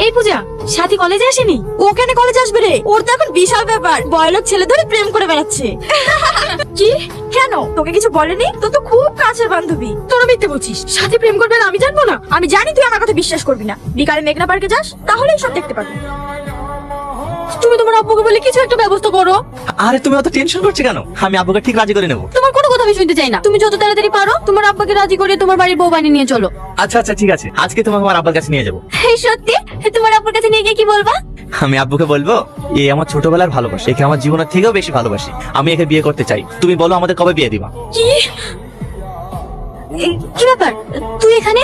এই পূজা, সাথী কলেজে আসেনি? ও কেন কলেজে আসবে রে? ওর তো এখন বিশাল ব্যাপার, বয়লোক ছেলে ধরে প্রেম করে বেড়াচ্ছে। কি? কেন, তোকে কিছু বলেনি? তোর তো খুব কাছের বান্ধবী। তোরা মিথ্যে বলছিস, সাথী প্রেম করবে আর আমি জানবো না? আমি জানি তুই আমার কথা বিশ্বাস করবি না। বিকালে মেঘনা পার্কে যাস, তাহলেই সব দেখতে পাবি। তুমি তোমার আব্বুকে বলে কিছু একটা ব্যবস্থা করো। আরে তুমি অত টেনশন করছো কেন? আমি আব্বুকে ঠিক রাজি করে নেবো। তোমার কোনো কথা আমি শুনতে চাই না। তুমি যত তাড়াতাড়ি পারো তোমার আব্বাকে রাজি করে তোমার বাড়ির বউ বানিয়ে নিয়ে চলো। আচ্ছা আচ্ছা ঠিক আছে, আজকে তোমাকে আমার আব্বার কাছে নিয়ে যাবো। এই সত্যি? তোমার আব্বুর কাছে নিয়ে গিয়ে কি বলবা? আমি আব্বুকে বলবো এই আমার ছোটবেলার ভালোবাসা, একে আমার জীবনের থেকেও বেশি ভালোবাসি, আমি একে বিয়ে করতে চাই। তুমি বলো আমাদের কবে বিয়ে দিবা? কি কি ব্যাপার, তুই এখানে?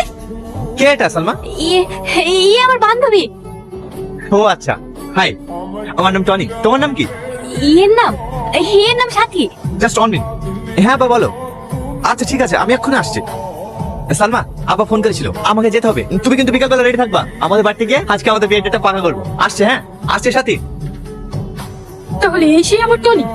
কে এটা সালমা? ইয়ে ইয়ে আমার বান্ধবী। ও আচ্ছা, হাই, আমার নাম টনি। তোমার নাম কি? ইয়ের নাম সাথী। Just on minute. হ্যাঁ বা বলো। আচ্ছা ঠিক আছে, আমি এক্ষুনি আসছি। সালমা, আব্বা ফোন করেছিল, আমাকে যেতে হবে। তুমি কিন্তু বিকালবেলা রেডি থাকবা, আমাদের বাড়িতে গিয়ে আজকে আমাদের বিয়ের ডেটটা পাকা করবো। আসছে? হ্যাঁ আসছে সাথী। তাহলে এই সেই আমার টনি।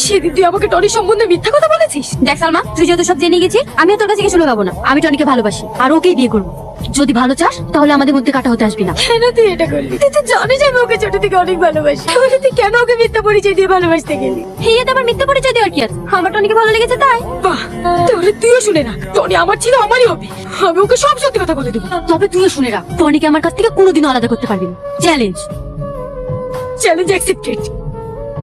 সেদিন তুই আমাকে টনির সম্বন্ধে মিথ্যা কথা বলেছিস। দেখ সালমা, তুই যেহেতু সব জেনে গেছিস, আমিও তোর কাছে কিছু লুকাবো না। আমি টনিকে ভালোবাসি আর ওকেই বিয়ে করবো। যদি ভালো চাস তাহলে আমাদের মধ্যে কাটা হতে আসবি না। কেন তুই এটা করলি? তুই তো জানিস আমি ওকে ছোট থেকে অনেক ভালোবাসি। তাহলে তুই কেন ওকে মিথ্যা পরিচয় দিয়ে ভালোবাসতে গেলি? হিয়াতে আবার মিথ্যা পরিচয় দেওয়ার কি আছে? আমার টনিকে ভালো লেগেছে তাই। বাহ, তাহলে তুইও শুনে না, টনি আমার ছিল, আমারই হবে। আমি ওকে সব সত্যি কথা বলে দেবো। তবে তুইও শুনে রাখ, টনিকে আমার কাছ থেকে কোনোদিনও আলাদা করতে পারবি না। চ্যালেঞ্জ। Challenge accepted.